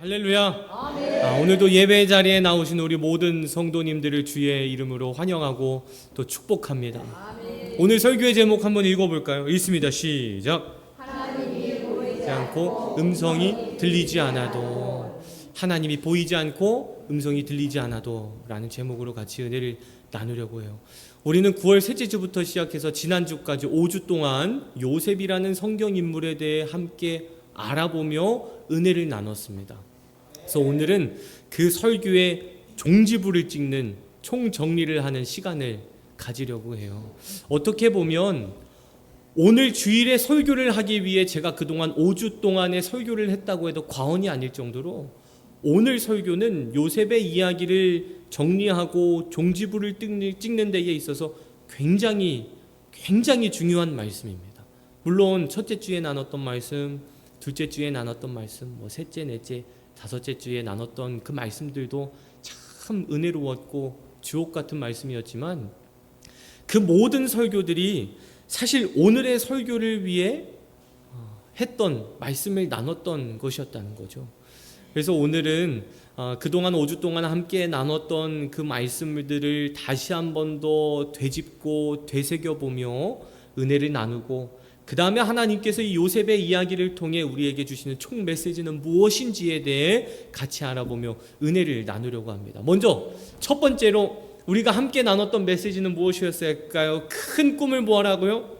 할렐루야. 오늘도 예배 자리에 나오신 우리 모든 성도님들을 주의 이름으로 환영하고 또 축복합니다. 오늘 설교의 제목 한번 읽어볼까요? 읽습니다. 시작. 하나님이 보이지 않고 음성이 들리지 않아도, 하나님이 보이지 않고 음성이 들리지 않아도 라는 제목으로 같이 은혜를 나누려고 해요. 우리는 9월 셋째 주부터 시작해서 지난주까지 5주 동안 요셉이라는 성경 인물에 대해 함께 알아보며 은혜를 나눴습니다. 그래서 오늘은 그 설교의 종지부를 찍는 총정리를 하는 시간을 가지려고 해요. 어떻게 보면 오늘 주일에 설교를 하기 위해 제가 그동안 5주 동안의 설교를 했다고 해도 과언이 아닐 정도로 오늘 설교는 요셉의 이야기를 정리하고 종지부를 찍는 데에 있어서 굉장히 중요한 말씀입니다. 물론 첫째 주에 나눴던 말씀, 둘째 주에 나눴던 말씀, 셋째, 넷째, 다섯째 주에 나눴던 그 말씀들도 참 은혜로웠고 주옥 같은 말씀이었지만 그 모든 설교들이 사실 오늘의 설교를 위해 했던 말씀을 나눴던 것이었다는 거죠. 그래서 오늘은 그동안 5주 동안 함께 나눴던 그 말씀들을 다시 한 번 더 되짚고 되새겨보며 은혜를 나누고, 그 다음에 하나님께서 이 요셉의 이야기를 통해 우리에게 주시는 총 메시지는 무엇인지에 대해 같이 알아보며 은혜를 나누려고 합니다. 먼저 첫 번째로 우리가 함께 나눴던 메시지는 무엇이었을까요? 큰 꿈을 뭐하라고요?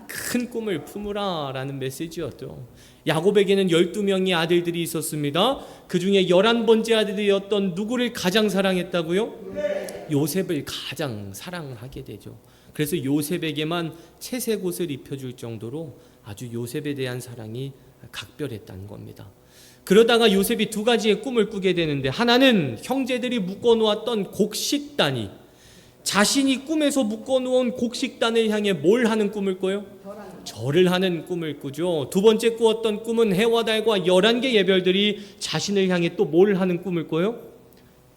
큰 꿈을 품으라 라는 메시지였죠. 야곱에게는 12명의 아들들이 있었습니다. 그 중에 11번째 아들이었던 누구를 가장 사랑했다고요? 요셉을 가장 사랑하게 되죠. 그래서 요셉에게만 채색 옷을 입혀줄 정도로 아주 요셉에 대한 사랑이 각별했다는 겁니다. 그러다가 요셉이 두 가지의 꿈을 꾸게 되는데, 하나는 형제들이 묶어놓았던 곡식단이 자신이 꿈에서 묶어놓은 곡식단을 향해 뭘 하는 꿈을 꿔요? 절을 하는 꿈을 꾸죠. 두 번째 꾸었던 꿈은 해와 달과 11개의 별들이 자신을 향해 또 뭘 하는 꿈을 꿔요?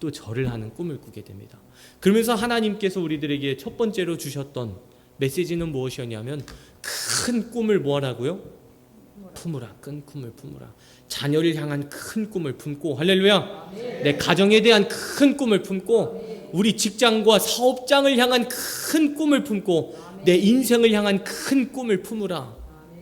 또 절을 하는 꿈을 꾸게 됩니다. 그러면서 하나님께서 우리들에게 첫 번째로 주셨던 메시지는 무엇이었냐면, 큰 꿈을 뭐하라고요? 품으라. 큰 꿈을 품으라. 자녀를 향한 큰 꿈을 품고, 할렐루야, 내 가정에 대한 큰 꿈을 품고, 우리 직장과 사업장을 향한 큰 꿈을 품고, 내 인생을 향한 큰 꿈을 품으라.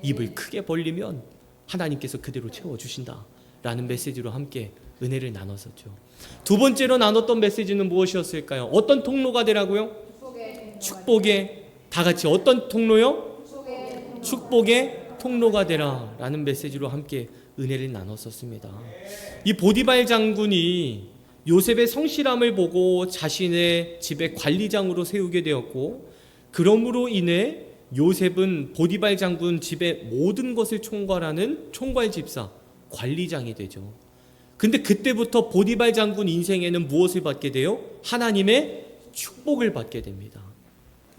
입을 크게 벌리면 하나님께서 그대로 채워주신다 라는 메시지로 함께 은혜를 나눴었죠. 두 번째로 나눴던 메시지는 무엇이었을까요? 어떤 통로가 되라고요? 축복의, 다 같이 어떤 통로요? 축복의 통로가 되라 라는 메시지로 함께 은혜를 나눴었습니다. 이 보디발 장군이 요셉의 성실함을 보고 자신의 집의 관리장으로 세우게 되었고, 그러므로 인해 요셉은 보디발 장군 집의 모든 것을 총괄하는 총괄집사, 관리장이 되죠. 근데 그때부터 보디발 장군 인생에는 무엇을 받게 돼요? 하나님의 축복을 받게 됩니다.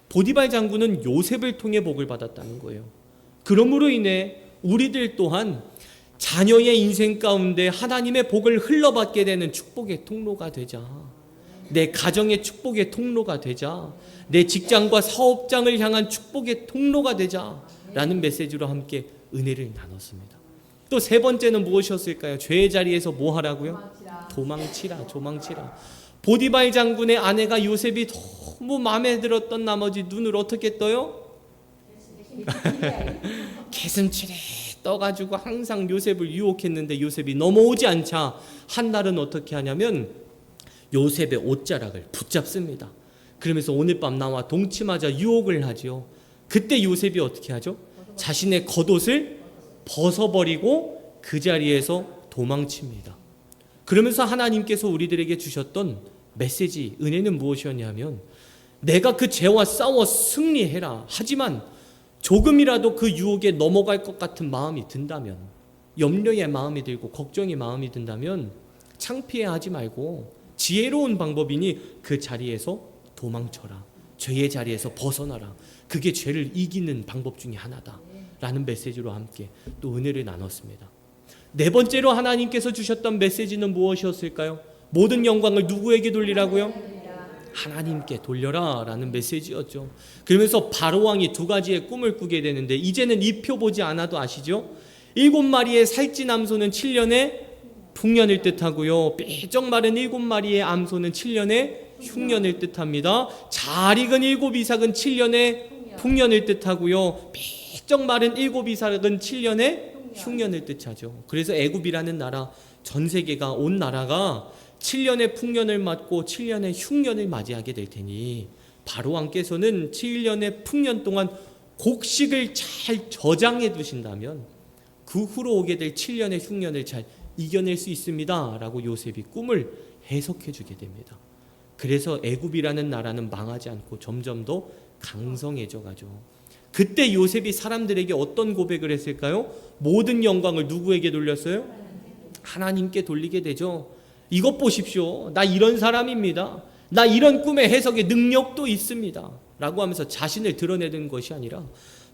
보디발 장군은 요셉을 통해 복을 받았다는 거예요. 그러므로 인해 우리들 또한 자녀의 인생 가운데 하나님의 복을 흘러받게 되는 축복의 통로가 되자, 내 가정의 축복의 통로가 되자, 내 직장과 사업장을 향한 축복의 통로가 되자 라는 메시지로 함께 은혜를 나눴습니다. 또 세 번째는 무엇이었을까요? 죄의 자리에서 뭐 하라고요? 도망치라. 보디발 장군의 아내가 요셉이 너무 마음에 들었던 나머지 눈을 어떻게 떠요? 개슴치레 떠가지고 항상 요셉을 유혹했는데 요셉이 넘어오지 않자 한날은 어떻게 하냐면 요셉의 옷자락을 붙잡습니다. 그러면서 오늘 밤 나와 동침하자 유혹을 하죠. 그때 요셉이 어떻게 하죠? 자신의 겉옷을 벗어버리고 그 자리에서 도망칩니다. 그러면서 하나님께서 우리들에게 주셨던 메시지, 은혜는 무엇이었냐면, 내가 그 죄와 싸워 승리해라. 하지만 조금이라도 그 유혹에 넘어갈 것 같은 마음이 든다면, 염려의 마음이 들고 걱정의 마음이 든다면 창피해하지 말고 지혜로운 방법이니 그 자리에서 도망쳐라. 죄의 자리에서 벗어나라. 그게 죄를 이기는 방법 중에 하나다 라는 메시지로 함께 또 은혜를 나눴습니다. 네 번째로 하나님께서 주셨던 메시지는 무엇이었을까요? 모든 영광을 누구에게 돌리라고요? 하나님께 돌려라 라는 메시지였죠. 그러면서 바로왕이 두 가지의 꿈을 꾸게 되는데, 이제는 이 표 보지 않아도 아시죠? 7마리의 살찐 암소는 7년에 풍년을 뜻하고요. 삐쩍 마른 7마리의 암소는 7년의 흉년을 뜻합니다. 잘 익은 7 이삭은 7년의 풍년을 뜻하고요. 삐쩍 마른 7 이삭은 7년의 흉년을 뜻하죠. 그래서 애굽이라는 나라, 전 세계가 온 나라가 7년의 풍년을 맞고 7년의 흉년을 맞이하게 될 테니 바로 왕께서는 7년의 풍년 동안 곡식을 잘 저장해 두신다면 그 후로 오게 될 7년의 흉년을 잘 이겨낼 수 있습니다 라고 요셉이 꿈을 해석해 주게 됩니다. 그래서 애굽이라는 나라는 망하지 않고 점점 더 강성해져 가죠. 그때 요셉이 사람들에게 어떤 고백을 했을까요? 모든 영광을 누구에게 돌렸어요? 하나님께 돌리게 되죠. 이것 보십시오. 나 이런 사람입니다. 나 이런 꿈의 해석에 능력도 있습니다 라고 하면서 자신을 드러내는 것이 아니라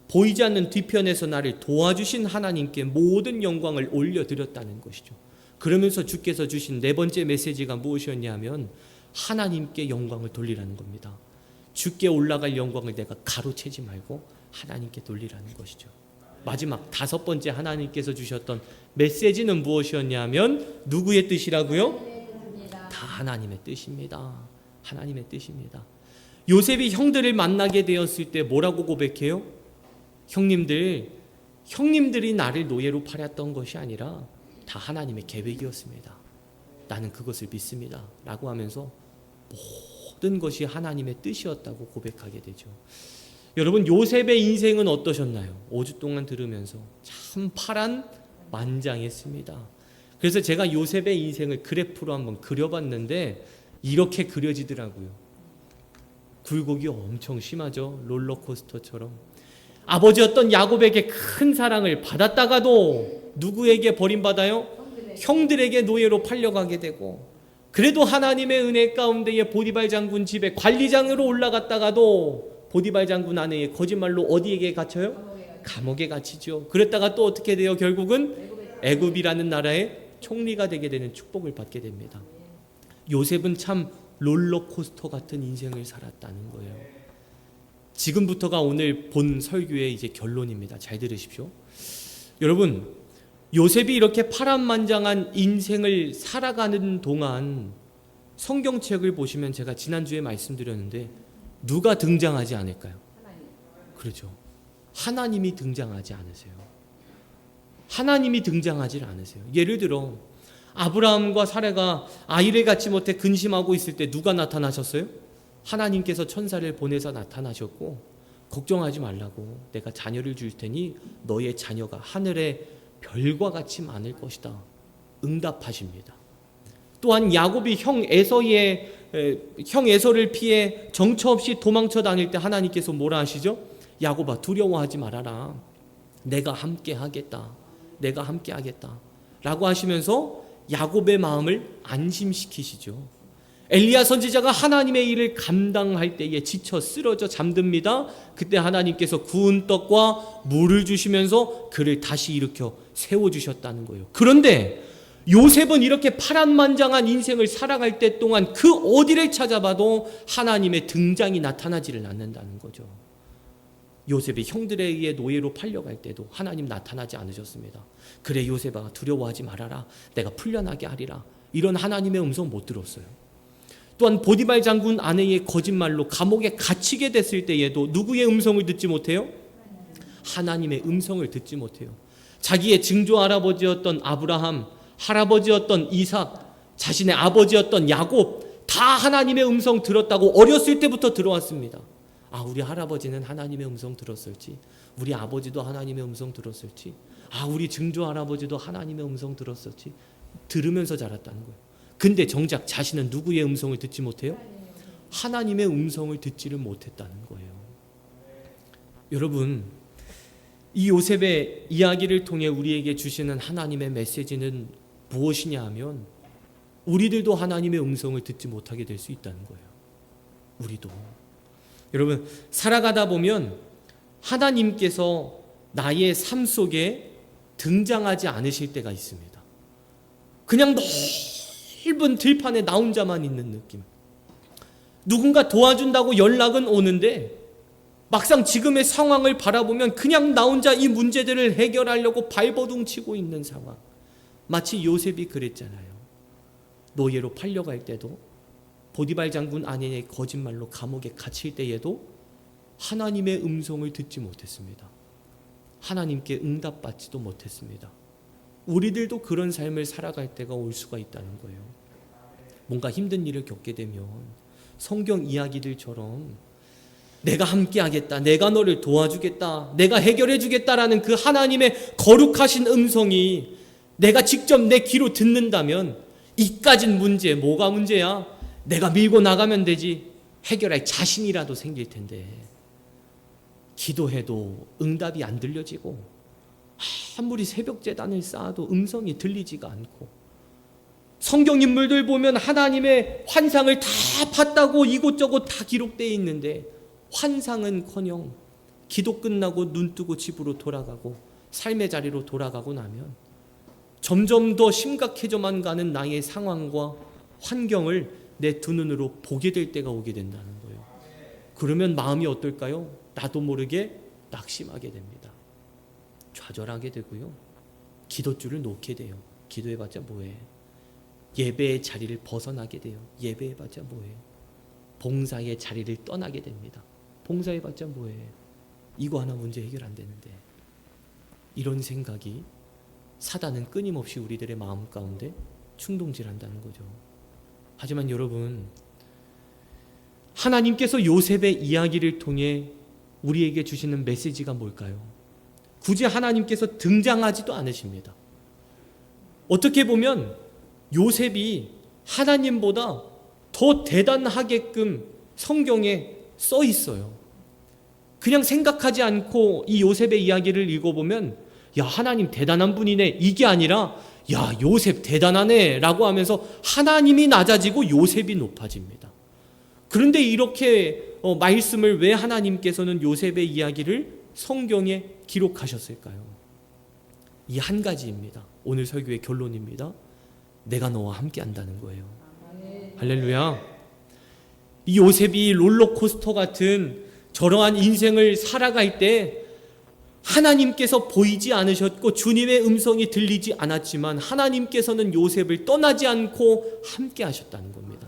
보이지 않는 뒤편에서 나를 도와주신 하나님께 모든 영광을 올려드렸다는 것이죠. 그러면서 주께서 주신 네 번째 메시지가 무엇이었냐면 하나님께 영광을 돌리라는 겁니다. 주께 올라갈 영광을 내가 가로채지 말고 하나님께 돌리라는 것이죠. 마지막 5번째 하나님께서 주셨던 메시지는 무엇이었냐면 누구의 뜻이라고요? 다 하나님의 뜻입니다. 하나님의 뜻입니다. 요셉이 형들을 만나게 되었을 때 뭐라고 고백해요? 형님들이 나를 노예로 팔았던 것이 아니라 다 하나님의 계획이었습니다. 나는 그것을 믿습니다 라고 하면서 모든 것이 하나님의 뜻이었다고 고백하게 되죠. 여러분, 요셉의 인생은 어떠셨나요? 5주 동안 들으면서 참 파란만장했습니다. 그래서 제가 요셉의 인생을 그래프로 한번 그려봤는데 이렇게 그려지더라고요. 굴곡이 엄청 심하죠. 롤러코스터처럼. 아버지였던 야곱에게 큰 사랑을 받았다가도 누구에게 버림받아요? 형들에게 노예로 팔려가게 되고, 그래도 하나님의 은혜 가운데에 보디발 장군 집에 관리장으로 올라갔다가도 보디발 장군 아내의 거짓말로 어디에게 갇혀요? 감옥에 갇히죠. 그랬다가 또 어떻게 돼요? 결국은 애굽이라는 나라의 총리가 되게 되는 축복을 받게 됩니다. 요셉은 참 롤러코스터 같은 인생을 살았다는 거예요. 지금부터가 오늘 본 설교의 이제 결론입니다. 잘 들으십시오. 여러분, 요셉이 이렇게 파란만장한 인생을 살아가는 동안 성경책을 보시면 제가 지난주에 말씀드렸는데 누가 등장하지 않을까요? 그렇죠. 하나님이 등장하지 않으세요. 하나님이 등장하지 않으세요. 예를 들어 아브라함과 사라가 아이를 갖지 못해 근심하고 있을 때 누가 나타나셨어요? 하나님께서 천사를 보내서 나타나셨고, 걱정하지 말라고, 내가 자녀를 줄 테니 너의 자녀가 하늘의 별과 같이 많을 것이다 응답하십니다. 또한 야곱이 형 에서를 피해 정처 없이 도망쳐 다닐 때 하나님께서 뭐라 하시죠? 야곱아, 두려워하지 말아라, 내가 함께 하겠다, 내가 함께 하겠다 라고 하시면서 야곱의 마음을 안심시키시죠. 엘리야 선지자가 하나님의 일을 감당할 때에 지쳐 쓰러져 잠듭니다. 그때 하나님께서 구운 떡과 물을 주시면서 그를 다시 일으켜 세워주셨다는 거예요. 그런데 요셉은 이렇게 파란만장한 인생을 살아갈 때 동안 그 어디를 찾아봐도 하나님의 등장이 나타나지를 않는다는 거죠. 요셉이 형들에 의해 노예로 팔려갈 때도 하나님 나타나지 않으셨습니다. 그래 요셉아, 두려워하지 말아라, 내가 풀려나게 하리라, 이런 하나님의 음성 못 들었어요. 또한 보디발 장군 아내의 거짓말로 감옥에 갇히게 됐을 때에도 누구의 음성을 듣지 못해요? 하나님의 음성을 듣지 못해요. 자기의 증조 할아버지였던 아브라함, 할아버지였던 이삭, 자신의 아버지였던 야곱, 다 하나님의 음성 들었다고 어렸을 때부터 들어왔습니다. 아, 우리 할아버지는 하나님의 음성 들었을지, 우리 아버지도 하나님의 음성 들었을지, 아, 우리 증조 할아버지도 하나님의 음성 들었을지 들으면서 자랐다는 거예요. 근데 정작 자신은 누구의 음성을 듣지 못해요? 하나님의 음성을 듣지를 못했다는 거예요. 여러분, 이 요셉의 이야기를 통해 우리에게 주시는 하나님의 메시지는 무엇이냐 하면 우리들도 하나님의 음성을 듣지 못하게 될 수 있다는 거예요. 우리도. 여러분, 살아가다 보면 하나님께서 나의 삶 속에 등장하지 않으실 때가 있습니다. 그냥 넓은 들판에 나 혼자만 있는 느낌. 누군가 도와준다고 연락은 오는데 막상 지금의 상황을 바라보면 그냥 나 혼자 이 문제들을 해결하려고 발버둥 치고 있는 상황. 마치 요셉이 그랬잖아요. 노예로 팔려갈 때도, 보디발 장군 아내의 거짓말로 감옥에 갇힐 때에도 하나님의 음성을 듣지 못했습니다. 하나님께 응답받지도 못했습니다. 우리들도 그런 삶을 살아갈 때가 올 수가 있다는 거예요. 뭔가 힘든 일을 겪게 되면 성경 이야기들처럼 내가 함께하겠다, 내가 너를 도와주겠다, 내가 해결해 주겠다라는 그 하나님의 거룩하신 음성이 내가 직접 내 귀로 듣는다면 이까진 문제, 뭐가 문제야? 내가 밀고 나가면 되지. 해결할 자신이라도 생길 텐데 기도해도 응답이 안 들려지고 아무리 새벽 제단을 쌓아도 음성이 들리지가 않고, 성경 인물들 보면 하나님의 환상을 다 봤다고 이곳저곳 다 기록되어 있는데 환상은커녕 기도 끝나고 눈 뜨고 집으로 돌아가고 삶의 자리로 돌아가고 나면 점점 더 심각해져만 가는 나의 상황과 환경을 내 두 눈으로 보게 될 때가 오게 된다는 거예요. 그러면 마음이 어떨까요? 나도 모르게 낙심하게 됩니다. 좌절하게 되고요. 기도줄을 놓게 돼요. 기도해봤자 뭐해. 예배의 자리를 벗어나게 돼요. 예배해봤자 뭐해. 봉사의 자리를 떠나게 됩니다. 봉사해봤자 뭐해. 이거 하나 문제 해결 안 되는데. 이런 생각이 사단은 끊임없이 우리들의 마음 가운데 충동질한다는 거죠. 하지만 여러분, 하나님께서 요셉의 이야기를 통해 우리에게 주시는 메시지가 뭘까요? 굳이 하나님께서 등장하지도 않으십니다. 어떻게 보면 요셉이 하나님보다 더 대단하게끔 성경에 써 있어요. 그냥 생각하지 않고 이 요셉의 이야기를 읽어보면 야, 하나님 대단한 분이네, 이게 아니라 야, 요셉 대단하네 라고 하면서 하나님이 낮아지고 요셉이 높아집니다. 그런데 이렇게 말씀을 왜 하나님께서는 요셉의 이야기를 성경에 기록하셨을까요? 이 한 가지입니다. 오늘 설교의 결론입니다. 내가 너와 함께 한다는 거예요. 할렐루야. 이 요셉이 롤러코스터 같은 저러한 인생을 살아갈 때 하나님께서 보이지 않으셨고 주님의 음성이 들리지 않았지만 하나님께서는 요셉을 떠나지 않고 함께 하셨다는 겁니다.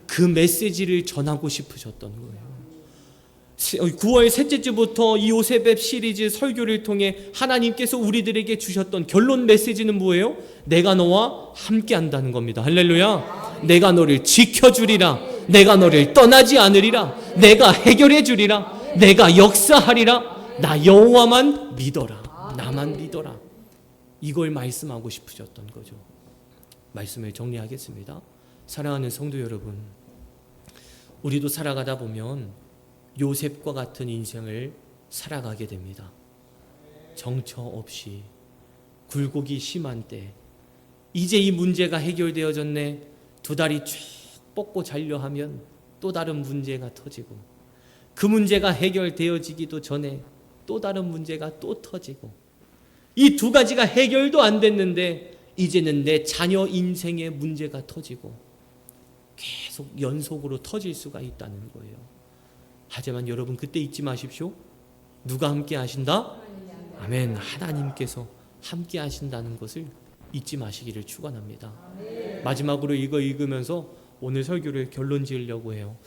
그 메시지를 전하고 싶으셨던 거예요. 9월 셋째 주부터 이 요셉의 시리즈 설교를 통해 하나님께서 우리들에게 주셨던 결론 메시지는 뭐예요? 내가 너와 함께 한다는 겁니다. 할렐루야. 내가 너를 지켜주리라. 내가 너를 떠나지 않으리라. 내가 해결해 주리라. 내가 역사하리라. 나 여호와만 믿어라. 나만 믿어라. 이걸 말씀하고 싶으셨던 거죠. 말씀을 정리하겠습니다. 사랑하는 성도 여러분, 우리도 살아가다 보면 요셉과 같은 인생을 살아가게 됩니다. 정처 없이 굴곡이 심한 때, 이제 이 문제가 해결되어졌네, 두 다리 쭉 뻗고 자려 하면 또 다른 문제가 터지고, 그 문제가 해결되어지기도 전에 또 다른 문제가 또 터지고, 이 두 가지가 해결도 안 됐는데 이제는 내 자녀 인생의 문제가 터지고 계속 연속으로 터질 수가 있다는 거예요. 하지만 여러분, 그때 잊지 마십시오. 누가 함께 하신다? 아멘. 하나님께서 함께 하신다는 것을 잊지 마시기를 축원합니다. 마지막으로 이거 읽으면서 오늘 설교를 결론 지으려고 해요.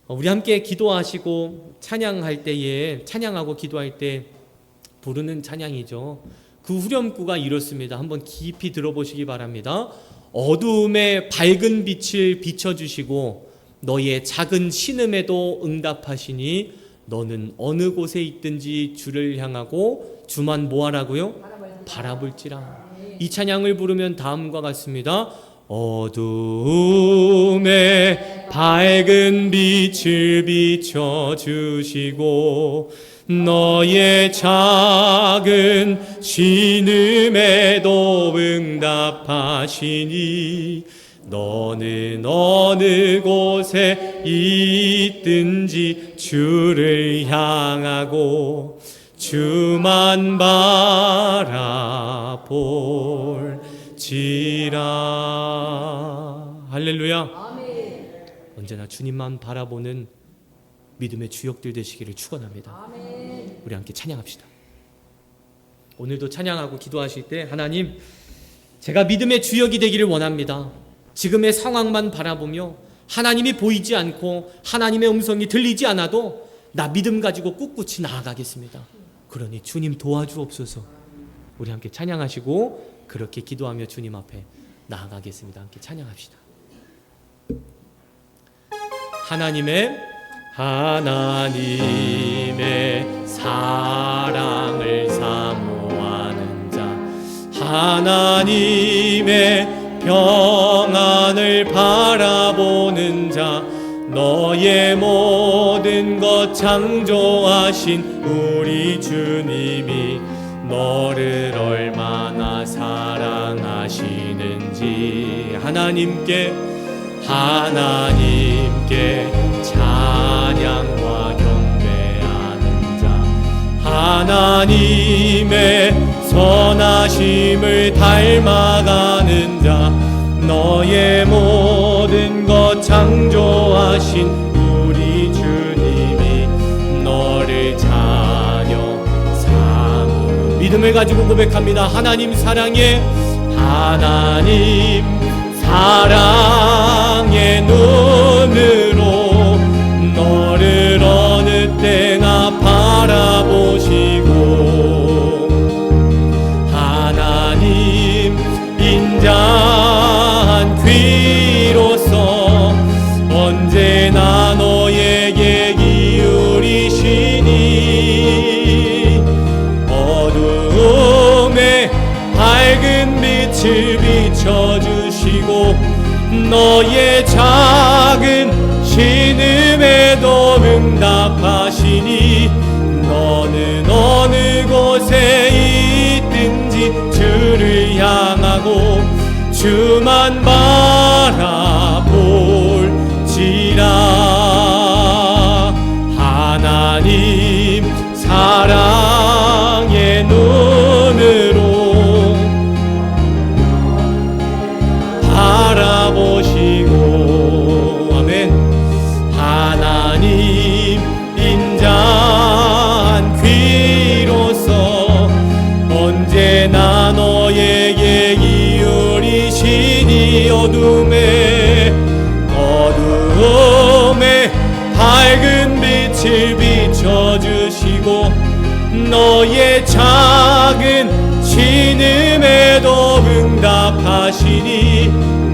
우리 함께 기도하시고 찬양할 때에, 찬양하고 기도할 때 부르는 찬양이죠. 그 후렴구가 이렇습니다. 한번 깊이 들어보시기 바랍니다. 어두움에 밝은 빛을 비춰주시고 너의 작은 신음에도 응답하시니 너는 어느 곳에 있든지 주를 향하고 주만 뭐하라고요? 바라볼지라. 이 찬양을 부르면 다음과 같습니다. 어두움에 밝은 빛을 비춰주시고 너의 작은 신음에도 응답하시니 너는 어느 곳에 있든지 주를 향하고 주만 바라볼지라. 할렐루야. 아멘. 언제나 주님만 바라보는 믿음의 주역들 되시기를 축원합니다. 아멘. 우리 함께 찬양합시다. 오늘도 찬양하고 기도하실 때 하나님, 제가 믿음의 주역이 되기를 원합니다. 지금의 상황만 바라보며 하나님이 보이지 않고 하나님의 음성이 들리지 않아도 나 믿음 가지고 꿋꿋이 나아가겠습니다. 그러니 주님 도와주옵소서. 우리 함께 찬양하시고 그렇게 기도하며 주님 앞에 나아가겠습니다. 함께 찬양합시다. 하나님의 사랑을 사모하는 자, 하나님의 평안을 바라보는 자, 너의 모든 것 창조하신 우리 주님이 너를 얼마나 사랑하시는지 하나님께 찬양과 경배하는 자, 하나님의 선하심을 닮아가는 자, 너의 모든 것 창조하신 우리 주님이 너를 자녀 삼으 믿음을 가지고 고백합니다. 하나님 사랑의 눈으로 너를 어느 때나 바라보시고 하나님 인자한 귀로서 언제나 너에게 기울이시니 어두움에 밝은 빛을 비춰주시고 너의 작은 신음에도 응답하시니 너는 어느 곳에 있든지 주를 향하고 주만 바라볼지라. 하나님 사랑의 눈으로 바라보시고 아멘. 하나님 인자한 귀로서 언제나 너에게 기울이시니 어둠에 밝은 빛을 비춰주시고 너의 작은 신음에도 응답하시니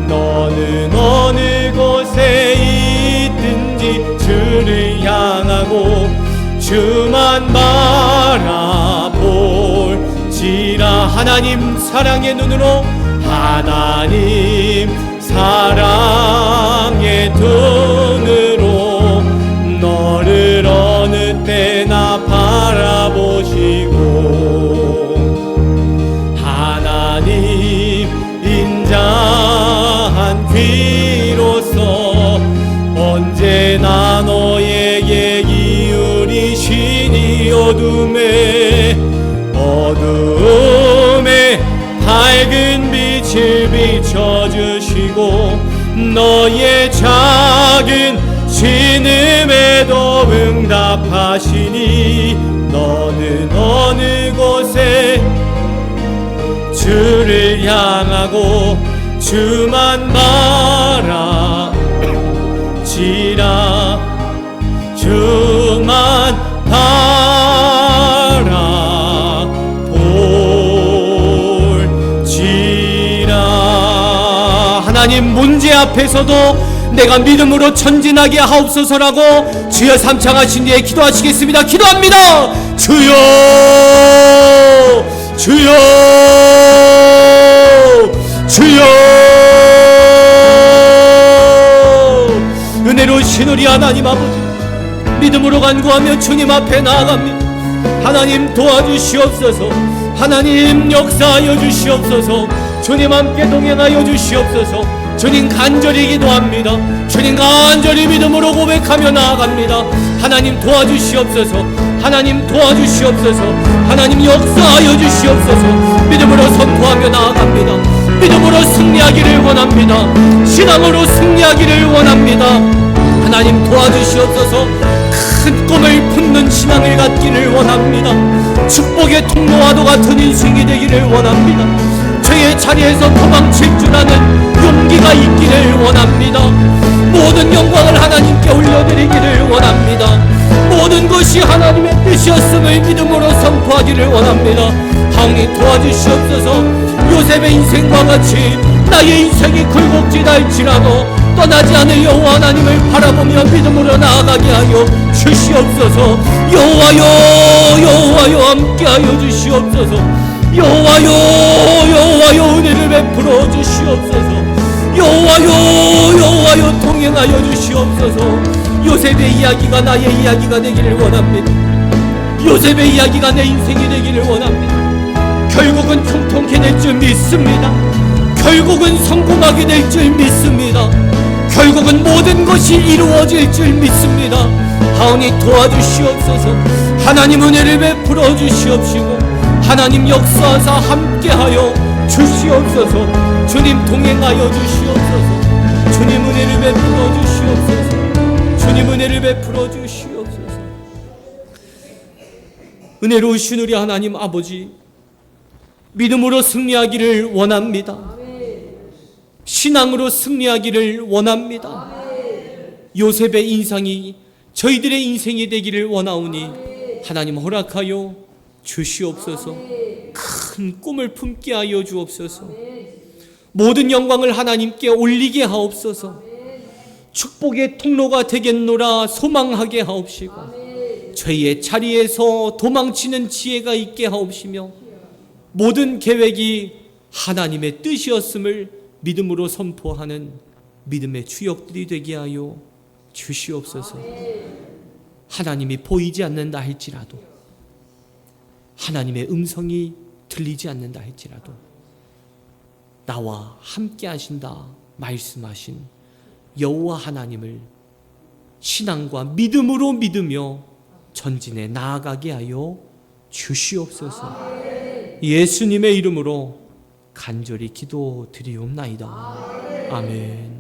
너는 어느 곳에 있든지 주를 향하고 주만 바라볼지라. 하나님 사랑의 눈으로 하나님 사랑의 눈으로 너를 어느 때나 바라보시고 하나님 인자한 귀로서 언제나 너에게 기울이시니 어둠에 밝은 빛을 비춰주시고 너의 작은 신음에도 응답하시니 너는 어느 곳에 주를 향하고 주만 바라지라. 주만 바라볼지라. 하나님 문제 앞에서도 내가 믿음으로 전진하게 하옵소서라고 주여 삼창하신 뒤에 기도하시겠습니다. 기도합니다. 주여 주여 주여. 은혜로우신 우리 하나님 아버지, 믿음으로 간구하며 주님 앞에 나아갑니다. 하나님 도와주시옵소서. 하나님 역사하여 주시옵소서. 주님 함께 동행하여 주시옵소서. 주님 간절히 기도합니다. 주님 간절히 믿음으로 고백하며 나아갑니다. 하나님 도와주시옵소서. 하나님 도와주시옵소서. 하나님 역사하여 주시옵소서. 믿음으로 선포하며 나아갑니다. 믿음으로 승리하기를 원합니다. 신앙으로 승리하기를 원합니다. 하나님 도와주시옵소서. 큰 꿈을 품는 신앙을 갖기를 원합니다. 축복의 통로와도 같은 인생이 되기를 원합니다. 저의 저의 자리에서 도망칠 줄 아는 용기가 있기를 원합니다. 모든 영광을 하나님께 올려드리기를 원합니다. 모든 것이 하나님의 뜻이었음을 믿음으로 선포하기를 원합니다. 하나님 도와주시옵소서. 요셉의 인생과 같이 나의 인생이 굴곡지다할지라도 떠나지 않을 여호와 하나님을 바라보며 믿음으로 나아가게 하여 주시옵소서. 여호와여 여호와여 함께하여 주시옵소서. 여호와여 여호와여 은혜를 베풀어 주시옵소서. 여호와여 여호와여 동행하여 주시옵소서. 요셉의 이야기가 나의 이야기가 되기를 원합니다. 요셉의 이야기가 내 인생이 되기를 원합니다. 결국은 형통케 될 줄 믿습니다. 결국은 성공하게 될 줄 믿습니다. 결국은 모든 것이 이루어질 줄 믿습니다. 하오니 도와주시옵소서. 하나님 은혜를 베풀어 주시옵시고 하나님 역사하사 함께하여 주시옵소서. 주님 동행하여 주시옵소서. 주님 은혜를 베풀어 주시옵소서. 주님 은혜를 베풀어 주시옵소서. 은혜로우신 우리 하나님 아버지, 믿음으로 승리하기를 원합니다. 신앙으로 승리하기를 원합니다. 요셉의 인상이 저희들의 인생이 되기를 원하오니 하나님 허락하여 주시옵소서. 큰 꿈을 품게 하여 주옵소서. 모든 영광을 하나님께 올리게 하옵소서. 축복의 통로가 되겠노라 소망하게 하옵시고 저희의 자리에서 도망치는 지혜가 있게 하옵시며 모든 계획이 하나님의 뜻이었음을 믿음으로 선포하는 믿음의 주역들이 되게 하여 주시옵소서. 하나님이 보이지 않는다 할지라도 하나님의 음성이 들리지 않는다 할지라도 나와 함께 하신다 말씀하신 여호와 하나님을 신앙과 믿음으로 믿으며 전진해 나아가게 하여 주시옵소서. 예수님의 이름으로 간절히 기도드리옵나이다. 아멘.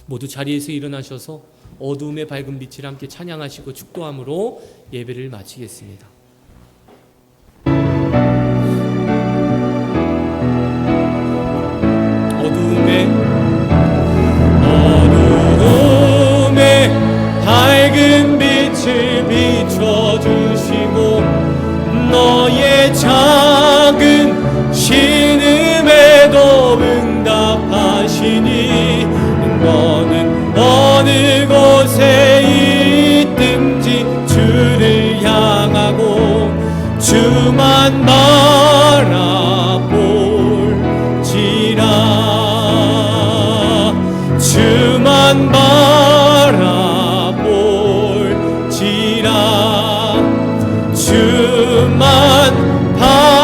모두 자리에서 일어나셔서 어두움의 밝은 빛을 함께 찬양하시고 축도함으로 예배를 마치겠습니다. 어두움에 밝은 빛을 비춰주시고 너의 작은 신음에도 응답하시니 너는 어느 곳에 있든지 주를 향하고 주만 바라볼지라. 주만 바라볼지라. 주만 바라볼지라.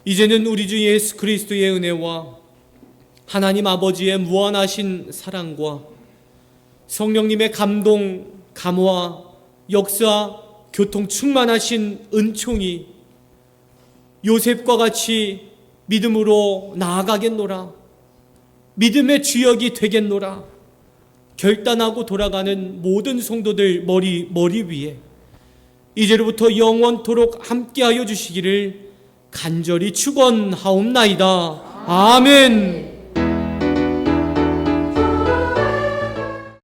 이제는 우리 주 예수 그리스도의 은혜와 하나님 아버지의 무한하신 사랑과 성령님의 감동, 감화, 역사, 교통 충만하신 은총이 요셉과 같이 믿음으로 나아가겠노라, 믿음의 주역이 되겠노라 결단하고 돌아가는 모든 성도들 머리 위에 이제로부터 영원토록 함께하여 주시기를 간절히 축원하옵나이다. 아멘.